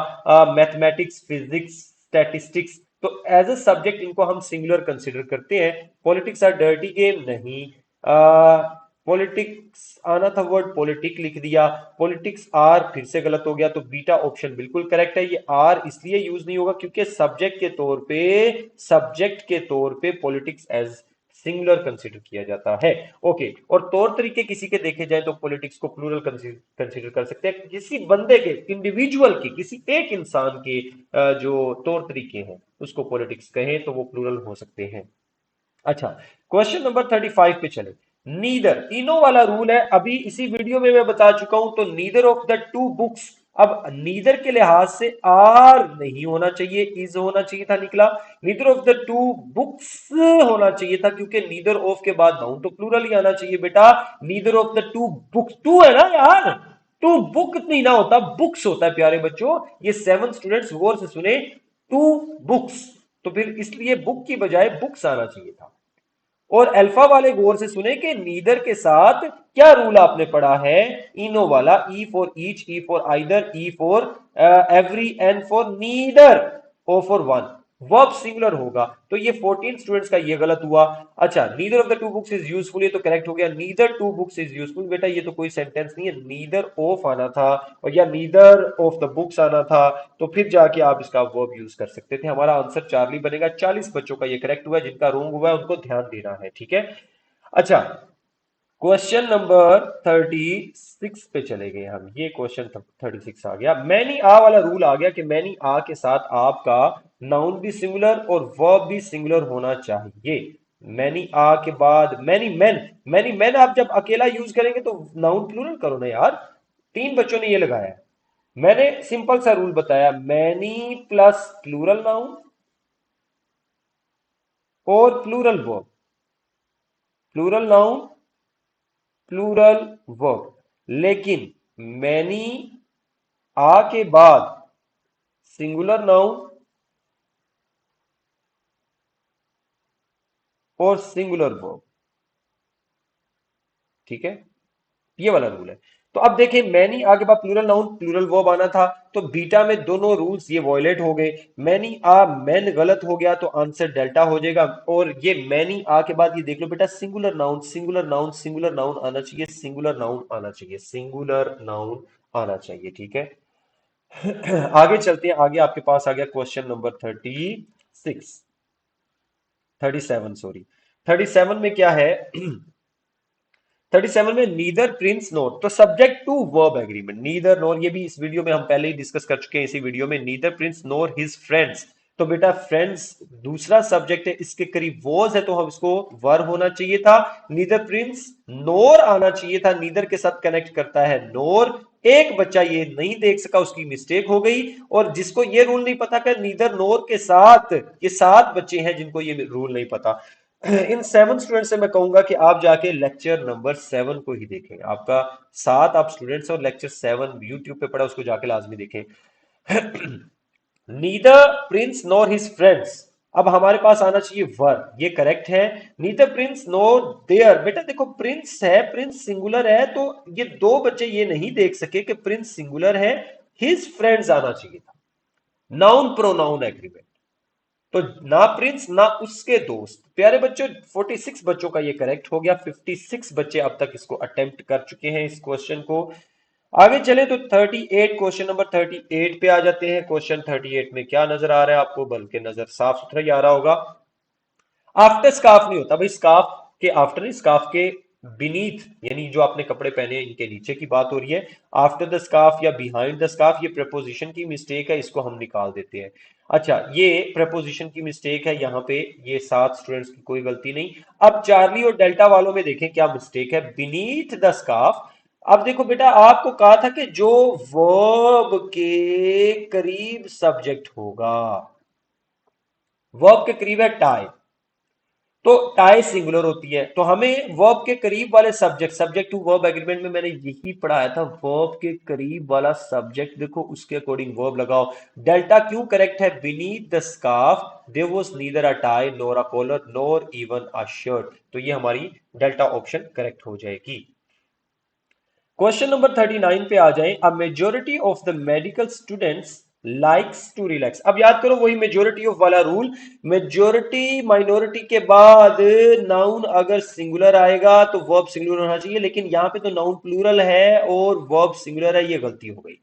मैथमेटिक्स, फिजिक्स, स्टैटिस्टिक्स, तो एज ए सब्जेक्ट इनको हम सिंगुलर कंसिडर करते हैं। पॉलिटिक्स आर डर्टी गेम नहीं, पॉलिटिक्स आना था वर्ड, पॉलिटिक लिख दिया, पॉलिटिक्स आर फिर से गलत हो गया, तो बीटा ऑप्शन बिल्कुल करेक्ट है। ये आर इसलिए यूज नहीं होगा क्योंकि सब्जेक्ट के तौर पे पॉलिटिक्स एज सिंगुलर कंसीडर किया जाता है। ओके, और तौर तरीके किसी के देखे जाए तो पॉलिटिक्स को प्लूरल कंसीडर कर सकते हैं। किसी बंदे के, इंडिविजुअल के, किसी एक इंसान के जो तौर तरीके हैं उसको पॉलिटिक्स कहें तो वो प्लूरल हो सकते हैं। अच्छा, क्वेश्चन नंबर 35 पे चले। नीदर, तीनों वाला रूल है, अभी इसी वीडियो में मैं बता चुका हूं। तो neither of the two books, अब नीदर के लिहाज से आर नहीं होना चाहिए, इज होना चाहिए था, निकला। Neither of the two books होना चाहिए था क्योंकि नीदर ऑफ के बाद नाउन तो प्लूरल ही आना चाहिए बेटा। Neither of the two books, two है ना यार, टू बुक नहीं ना होता, बुक्स होता है प्यारे बच्चों। ये 7 स्टूडेंट्स गौर से सुने, टू बुक्स, तो फिर इसलिए बुक की बजाय बुक्स आना चाहिए था। और अल्फा वाले गौर से सुने कि नीदर के साथ क्या रूल आपने पढ़ा है, इनो वाला, E for each, E for either, E for every, N for neither, O for one. Verb singular होगा, तो ये 14 स्टूडेंट्स का ये गलत हुआ। अच्छा, neither of the two books is useful, ये तो करेक्ट हो गया। Neither two books is useful, बेटा ये तो कोई सेंटेंस नहीं है, नीदर ऑफ आना था और या नीदर ऑफ द बुक्स आना था, तो फिर जाके आप इसका वर्ब यूज कर सकते थे। हमारा आंसर चार्ली बनेगा। 40 बच्चों का ये करेक्ट हुआ है, जिनका रॉन्ग हुआ है उनको ध्यान देना है, ठीक है। अच्छा, क्वेश्चन नंबर 36 पे चले गए हम। ये क्वेश्चन 36 आ गया, मैनी आ वाला रूल आ गया कि मैनी आ के साथ आपका नाउन भी सिंगुलर और वर्ब भी सिंगुलर होना चाहिए। मैनी आ के बाद मैनी मैन आप जब अकेला यूज करेंगे तो नाउन प्लूरल करो ना यार। 3 बच्चों ने ये लगाया है। मैंने सिंपल सा रूल बताया, मैनी प्लस प्लूरल नाउन और plural verb, plural noun plural verb. लेकिन मैनी आ के बाद सिंगुलर नाउन और सिंगुलर वर्ब, ठीक है, ये वाला रूल है। तो अब देखिए, मैनी आ के बाद प्लूरल नाउन प्लूरल वर्ब आना था, तो बीटा में दोनों रूल्स ये वॉयलेट हो गए। मैनी आ मैन गलत हो गया तो आंसर डेल्टा हो जाएगा। और ये मैनी आ के बाद ये देख लो बेटा, singular noun singular noun singular noun आना चाहिए, सिंगुलर नाउन आना चाहिए, सिंगुलर नाउन आना चाहिए, ठीक है। आगे चलते हैं, आगे आपके पास आ गया क्वेश्चन नंबर 37 सॉरी। 37 में क्या है? 37 में नीदर प्रिंस नोर, तो subject to verb agreement, neither nor, ये भी इस वीडियो में हम पहले ही डिस्कस कर चुके हैं। इसी वीडियो में नीदर प्रिंस नोर हिज फ्रेंड्स, तो बेटा फ्रेंड्स दूसरा सब्जेक्ट है, इसके करीब वॉज है तो हम इसको वर होना चाहिए था। नीदर प्रिंस नोर आना चाहिए था, नीदर के साथ कनेक्ट करता है नोर। एक बच्चा ये नहीं देख सका, उसकी मिस्टेक हो गई। और जिसको ये रूल नहीं पता कि नीदर नोर के साथ, ये 7 बच्चे हैं जिनको ये रूल नहीं पता। इन 7 स्टूडेंट से मैं कहूंगा कि आप जाके लेक्चर नंबर 7 को ही देखें। आपका 7 आप स्टूडेंट्स और लेक्चर 7 यूट्यूब पे पड़ा, उसको जाके लाजमी देखें। Neither Prince nor his friends, अब हमारे पास आना चाहिए वर, ये करेक्ट है। नीदर प्रिंस नॉर देयर, बेटा देखो प्रिंस है, प्रिंस सिंगुलर है, तो ये 2 बच्चे ये नहीं देख सके कि प्रिंस सिंगुलर है। हिज फ्रेंड्स आना चाहिए था, नाउन प्रोनाउन एग्रीमेंट, तो ना प्रिंस ना उसके दोस्त। प्यारे बच्चों, 46 बच्चों का ये करेक्ट हो गया। 56 बच्चे अब तक इसको अटेम्प्ट कर चुके हैं, इस क्वेश्चन को। आगे चले तो 38, क्वेश्चन नंबर 38 पे आ जाते हैं। क्वेश्चन 38 में क्या नजर आ रहा है आपको? बल्कि नजर साफ सुथरा ही आ रहा होगा। आफ्टर स्कार्फ नहीं होता भाई, स्कार्फ के आफ्टर नहीं, स्कार्फ के बीनीथ, यानी जो आपने कपड़े पहने हैं इनके नीचे की बात हो रही है। आफ्टर द स्कार्फ या बिहाइंड द स्कार्फ, ये प्रपोजिशन की मिस्टेक है, इसको हम निकाल देते हैं। अच्छा, ये प्रपोजिशन की मिस्टेक है यहाँ पे, ये 7 स्टूडेंट्स की कोई गलती नहीं। अब चार्ली और डेल्टा वालों में देखें क्या मिस्टेक है, बीनीथ द स्कार्फ। अब देखो बेटा, आपको कहा था कि जो वर्ब के करीब सब्जेक्ट होगा, वर्ब के करीब है टाई, तो टाई सिंगुलर होती है, तो हमें वर्ब के करीब वाले subject, subject to verb agreement में मैंने यही पढ़ाया था, वर्ब के करीब वाला सब्जेक्ट देखो उसके अकॉर्डिंग वर्ब लगाओ। डेल्टा क्यों करेक्ट है? Beneath the scarf there was neither a tie nor a collar nor even a shirt, तो ये हमारी डेल्टा ऑप्शन करेक्ट हो जाएगी। क्वेश्चन नंबर 39 पे आ जाएं। A majority of the medical students likes to relax. अब याद करो वही मेजोरिटी ऑफ वाला रूल, मेजोरिटी माइनॉरिटी के बाद नाउन अगर सिंगुलर आएगा तो वर्ब सिंगुलर होना चाहिए, लेकिन यहां पे तो नाउन प्लूरल है और वर्ब सिंगुलर है, ये गलती हो गई।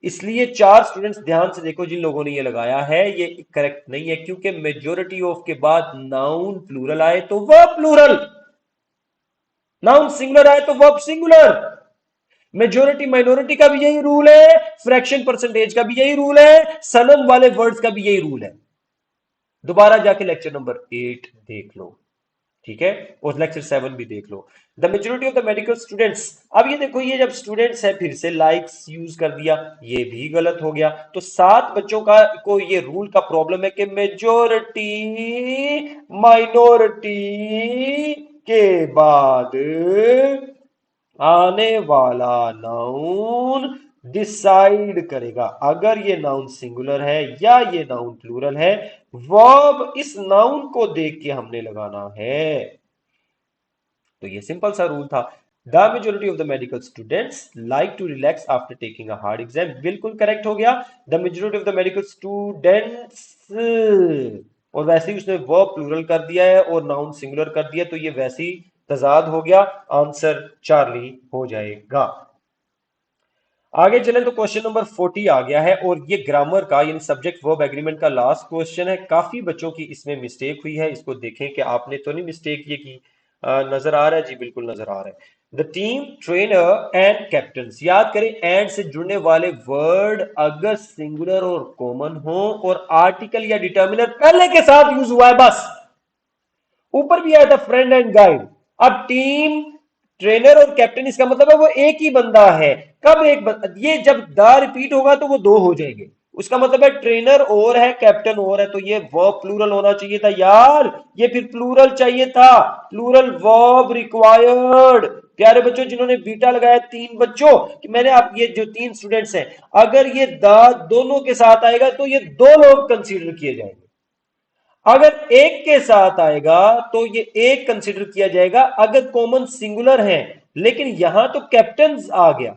इसलिए चार स्टूडेंट्स ध्यान से देखो जिन लोगों ने ये लगाया है, ये करेक्ट नहीं है, क्योंकि मेजोरिटी ऑफ के बाद नाउन प्लूरल आए तो वर्ब प्लूरल, नाउन सिंगुलर आए तो वर्ब सिंगुलर। मेजोरिटी माइनॉरिटी का भी यही रूल है, फ्रैक्शन परसेंटेज का भी यही रूल है, सनम वाले वर्ड्स का भी यही रूल है। दोबारा जाके लेक्चर नंबर 8 देख लो, ठीक है, और लेक्चर 7 भी देख लो। The majority of the medical students, अब ये देखो ये जब स्टूडेंट्स है फिर से लाइक्स यूज कर दिया, ये भी गलत हो गया। तो 7 बच्चों का को ये रूल का प्रॉब्लम है कि मेजोरिटी माइनॉरिटी के बाद आने वाला नाउन डिसाइड करेगा अगर ये नाउन सिंगुलर है या ये नाउन प्लूरल है। वर्ब इस नाउन को देख के हमने लगाना है। तो ये सिंपल सा रूल था। The majority of the medical students like to relax after taking a hard exam, बिल्कुल करेक्ट हो गया। The majority of the medical students, और वैसे ही उसने वर्ब प्लूरल कर दिया है और नाउन सिंगुलर कर दिया, तो ये वैसे ही तजाद हो गया, आंसर चार्ली हो जाएगा। आगे चले तो क्वेश्चन नंबर 40 आ गया है, और ये ग्रामर का यानी सब्जेक्ट वर्ब एग्रीमेंट का लास्ट क्वेश्चन है। काफी बच्चों की इसमें मिस्टेक हुई है, इसको देखें कि आपने तो नहीं मिस्टेक ये की। नजर आ रहा है जी, बिल्कुल नजर आ रहा है। The team trainer and captain, याद करें एंड से जुड़ने वाले वर्ड अगर सिंगुलर और कॉमन हो और आर्टिकल या डिटर्मिनर पहले के साथ यूज हुआ है बस। ऊपर भी आया था फ्रेंड एंड गाइड। अब टीम ट्रेनर और कैप्टन, इसका मतलब है वो एक ही बंदा है। कब एक बंदा, ये जब द रिपीट होगा तो वो दो हो जाएंगे। उसका मतलब है ट्रेनर और है कैप्टन और है, तो ये वर्ब प्लूरल होना चाहिए था यार, ये फिर प्लूरल चाहिए था, प्लूरल वर्ब रिक्वायर्ड। प्यारे बच्चों जिन्होंने बीटा लगाया 3 बच्चों, कि मैंने आप ये जो 3 स्टूडेंट्स हैं, अगर ये द दोनों के साथ आएगा तो ये 2 लोग कंसीडर किए जाएंगे। अगर एक के साथ आएगा तो ये एक कंसिडर किया जाएगा अगर कॉमन सिंगुलर है। लेकिन यहां तो कैप्टन आ गया,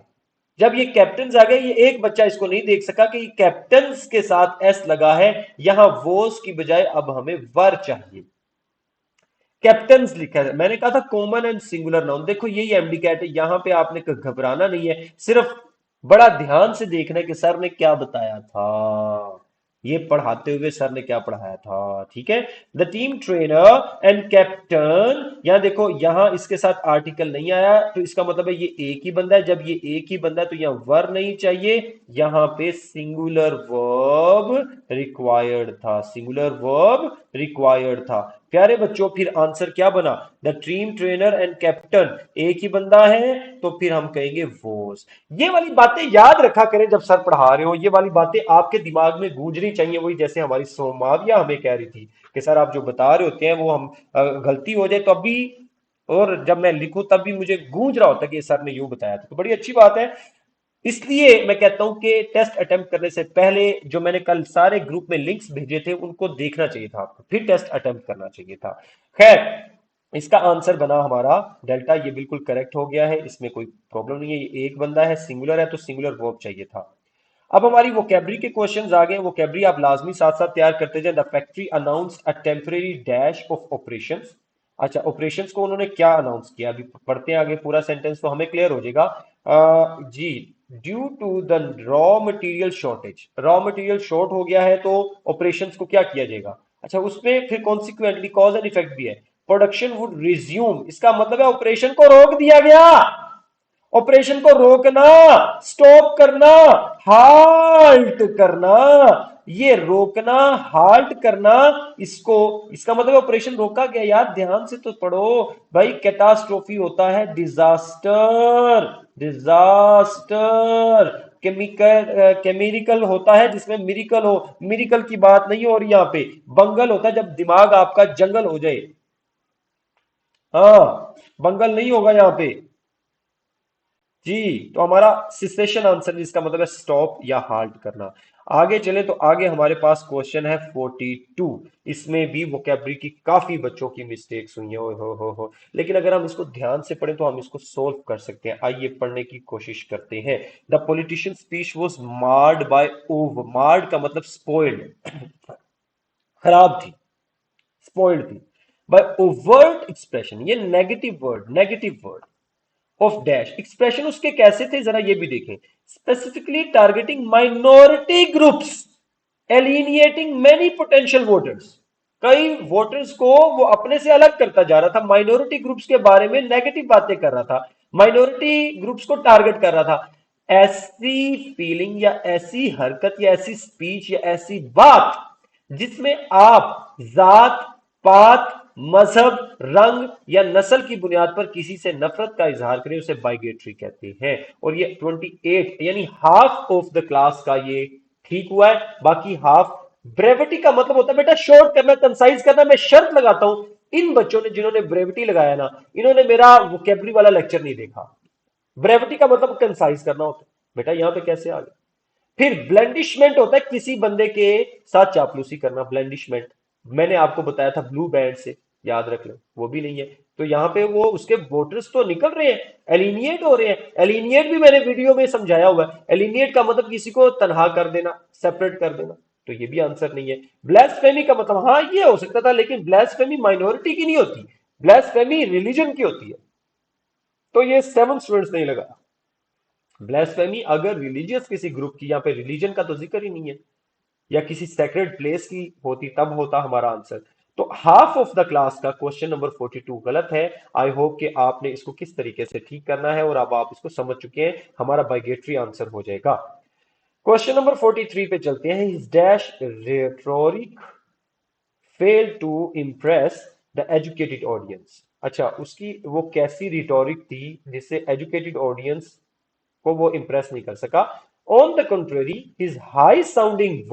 जब ये कैप्टन आ गया, ये एक बच्चा इसको नहीं देख सका कि कैप्टन के साथ एस लगा है, यहां वोस की बजाय अब हमें वर चाहिए। कैप्टन लिखा है, मैंने कहा था कॉमन एंड सिंगुलर नाउन, देखो यही एमडी कैट है, यहां पे आपने घबराना नहीं है, सिर्फ बड़ा ध्यान से देखना है कि सर ने क्या बताया था, ये पढ़ाते हुए सर ने क्या पढ़ाया था, ठीक है। The team trainer and captain, यहां देखो यहां इसके साथ आर्टिकल नहीं आया, तो इसका मतलब है ये एक ही बंदा है। जब ये एक ही बंदा है तो यहां वर नहीं चाहिए, यहां पे सिंगुलर वर्ब रिक्वायर्ड था, सिंगुलर वर्ब रिक्वायर्ड था। प्यारे बच्चों फिर आंसर क्या बना, the team trainer and captain, एक ही बंदा है तो फिर हम कहेंगे वोस। ये वाली बातें याद रखा करें जब सर पढ़ा रहे हो, ये वाली बातें आपके दिमाग में गूंजनी चाहिए। वही जैसे हमारी सोमाविया हमें कह रही थी कि सर आप जो बता रहे होते हैं वो हम गलती हो जाए तो अभी, और जब मैं लिखूं तब भी मुझे गूंज रहा होता है कि सर ने यूं बताया था, तो बड़ी अच्छी बात है। इसलिए मैं कहता हूं कि टेस्ट अटेम्प्ट करने से पहले जो मैंने कल सारे ग्रुप में लिंक्स भेजे थे उनको देखना चाहिए था आपको, फिर टेस्ट अटेम्प्ट करना चाहिए था। खैर, इसका आंसर बना हमारा डेल्टा, ये बिल्कुल करेक्ट हो गया है, इसमें कोई प्रॉब्लम नहीं है। ये एक बंदा है, सिंगुलर है तो सिंगुलर वर्ब चाहिए था। अब हमारी वोकैब्री के क्वेश्चंस आ गए। वोकैब्री आप लाजमी साथ साथ तैयार करते जाए। The factory announced a temporary dash of operations. अच्छा, ऑपरेशंस को उन्होंने क्या अनाउंस किया, अभी पढ़ते हैं आगे पूरा सेंटेंस तो हमें क्लियर हो जाएगा। जी, due to the raw material shortage, raw material short हो गया है तो ऑपरेशंस को क्या किया जाएगा। अच्छा, उसमें फिर कॉन्सिक्वेंटली कॉज एंड इफेक्ट भी है। प्रोडक्शन वुड रिज्यूम, इसका मतलब है ऑपरेशन को रोक दिया गया। ऑपरेशन को रोकना, स्टॉप करना, हाल्ट करना, ये रोकना हाल्ट करना, इसको, इसका मतलब ऑपरेशन रोका गया यार, ध्यान से तो पढ़ो भाई। कैटास्ट्रोफी होता है डिजास्टर, डिजास्टर। केमिकल होता है जिसमें मिरिकल हो, मिरिकल की बात नहीं हो रही यहां पे। बंगल होता है जब दिमाग आपका जंगल हो जाए, हाँ, बंगल नहीं होगा यहां पे। जी, तो हमारा सिसेशन आंसर जिसका मतलब है स्टॉप या हाल्ट करना। आगे चले तो आगे हमारे पास क्वेश्चन है 42। इसमें भी वोकेबलरी की काफी बच्चों की मिस्टेक्स हुई हैं। ओ हो, लेकिन अगर हम इसको ध्यान से पढ़ें तो हम इसको सोल्व कर सकते हैं। आइए पढ़ने की कोशिश करते हैं। The politician speech was marred by over. Marred का मतलब स्पॉइल्ड, खराब थी, स्पॉइल्ड थी बाय ओवर्ट एक्सप्रेशन। ये negative word of dash. Expression उसके कैसे थे जरा ये भी देखें। Specifically targeting minority groups, alienating many potential voters. कई वोटर्स को वो अपने से अलग करता जा रहा था, माइनॉरिटी ग्रुप्स के बारे में नेगेटिव बातें कर रहा था, माइनॉरिटी ग्रुप्स को टारगेट कर रहा था। ऐसी फीलिंग या ऐसी हरकत या ऐसी स्पीच या ऐसी बात जिसमें आप जात, पात, मजहब, रंग या नस्ल की बुनियाद पर किसी से नफरत का इजहार करें उसे बाइगेट्री कहते हैं। और ये 28 यानी हाफ ऑफ द क्लास का ये ठीक हुआ है, बाकी हाफ। ब्रेविटी का मतलब होता है बेटा शॉर्ट करना, कंसाइज करना। मैं शर्त लगाता हूं इन बच्चों ने जिन्होंने ब्रेविटी लगाया ना, इन्होंने मेरा वोकेबलरी वाला लेक्चर नहीं देखा। ब्रेविटी का मतलब कंसाइज करना होता है। बेटा यहां पे कैसे आ गया? फिर ब्लेंडिशमेंट होता है किसी बंदे के साथ चापलूसी करना, ब्लेंडिशमेंट। मैंने आपको बताया था ब्लू बैंड से, याद रख लो, वो भी नहीं है। तो यहां पे वो उसके वोटर्स तो निकल रहे हैं, एलिनिएट हो रहे हैं। एलिनिएट भी मैंने वीडियो में समझाया हुआ है। एलिनिएट का मतलब किसी को तनहा कर देना, सेपरेट कर देना। तो ये भी आंसर नहीं है। ब्लास्फेमी का मतलब हाँ ये हो सकता था, लेकिन ब्लास्फेमी माइनॉरिटी की नहीं होती, ब्लास्फेमी रिलीजन की होती है। तो ये 7 स्टूडेंट्स नहीं लगा। ब्लास्फेमी अगर रिलीजियस किसी ग्रुप की, यहाँ पे रिलीजन का तो जिक्र ही नहीं है, या किसी सेक्रेड प्लेस की होती तब होता हमारा आंसर। तो हाफ ऑफ द क्लास का क्वेश्चन नंबर 42 गलत है। आई होप कि आपने इसको किस तरीके से ठीक करना है और अब आप इसको समझ चुके हैं। हमारा बाइगेटरी आंसर हो जाएगा। क्वेश्चन नंबर 43 पे चलते हैं। His dash rhetoric fail to impress the educated audience. अच्छा, उसकी वो कैसी रिटोरिक थी जिससे एजुकेटेड ऑडियंस को वो इंप्रेस नहीं कर सका। On the country his high sounding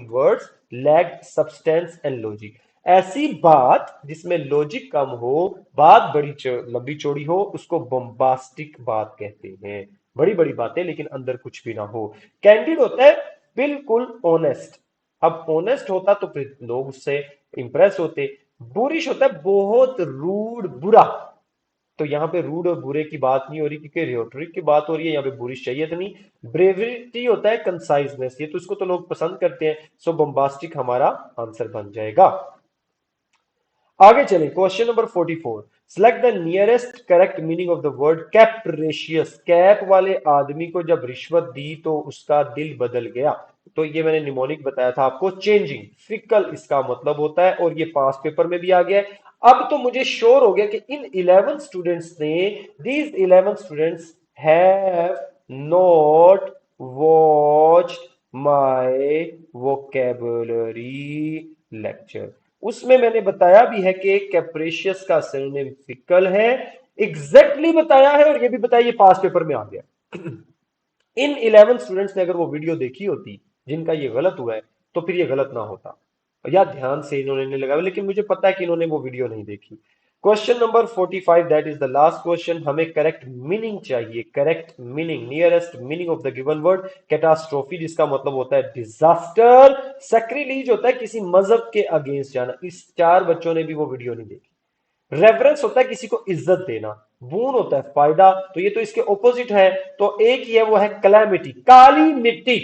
words lack substance and logic. ऐसी बात जिसमें लॉजिक कम हो, बात बड़ी लंबी चौड़ी हो, उसको बम्बास्टिक बात कहते हैं। बड़ी बड़ी बातें लेकिन अंदर कुछ भी ना हो। कैंडिड होता है बिल्कुल ऑनेस्ट। अब ऑनेस्ट होता तो फिर लोग उससे इंप्रेस होते। बुरिश होता है बहुत रूड, बुरा। तो यहाँ पे रूड और बुरे की बात नहीं हो रही क्योंकि रियोटरिक की बात हो रही है, यहाँ पे बुरिश चाहिए तो नहीं। ब्रेविटी होता है कंसाइजनेस, ये तो इसको तो लोग पसंद करते हैं। सो बम्बास्टिक हमारा आंसर बन जाएगा। आगे चलें, question number 44। Select the nearest correct meaning of the word capricious. Cap वाले आदमी को जब रिश्वत दी तो उसका दिल बदल गया। तो ये मैंने निमोनिक बताया था आपको, चेंजिंग, फिकल इसका मतलब होता है, और ये पास पेपर में भी आ गया है। अब तो मुझे श्योर हो गया कि इन 11 स्टूडेंट्स ने, these 11 students have not watched my vocabulary lecture. उसमें मैंने बताया भी है कि कैप्रेशियस का सरनेम फिकल है, एग्जैक्टली बताया है, और ये भी बताया, ये पास पेपर में आ गया। इन 11 स्टूडेंट्स ने अगर वो वीडियो देखी होती जिनका ये गलत हुआ है, तो फिर ये गलत ना होता, या ध्यान से इन्होंने नहीं लगाया, लेकिन मुझे पता है कि इन्होंने वो वीडियो नहीं देखी। Question number 45, that is the last question. हमें करेक्ट मीनिंग चाहिए, correct meaning, nearest meaning of the given word. Catastrophe जिसका मतलब होता है डिजास्टर। सैक्रिलीज होता है किसी मजहब के अगेंस्ट जाना। इस 4 बच्चों ने भी वो वीडियो नहीं देखी। रेफरेंस होता है किसी को इज्जत देना। बून होता है फायदा, तो ये तो इसके ऑपोजिट है। तो एक ही है, वो है कैलेमिटी, काली मिट्टी,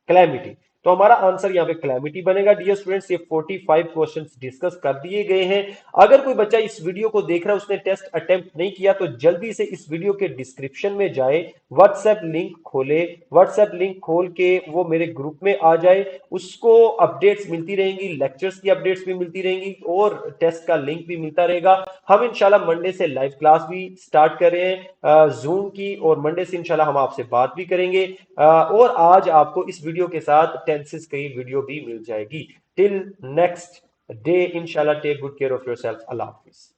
कैलेमिटी। तो हमारा आंसर यहां पे कैलेमिटी बनेगा। डियर स्टूडेंट्स, ये 45 क्वेश्चंस डिस्कस कर दिए गए हैं। अगर कोई बच्चा इस वीडियो को देख रहा है, उसने टेस्ट अटेम्प्ट नहीं किया, तो जल्दी से इस वीडियो के डिस्क्रिप्शन में जाए, व्हाट्सएप लिंक खोले, व्हाट्सएप लिंक खोल के वो मेरे ग्रुप में आ जाए। उसको अपडेट्स मिलती रहेंगी, लेक्चर्स की अपडेट्स भी मिलती रहेंगी, और टेस्ट का लिंक भी मिलता रहेगा। हम इंशाल्लाह मंडे से लाइव क्लास भी स्टार्ट कर रहे हैं जूम की, और मंडे से इंशाल्लाह हम आपसे बात भी करेंगे। और आज आपको इस वीडियो के साथ टेंसेस की वीडियो भी मिल जाएगी। टिल नेक्स्ट डे इंशाल्लाह, take good care of yourself. अल्लाह हाफिज।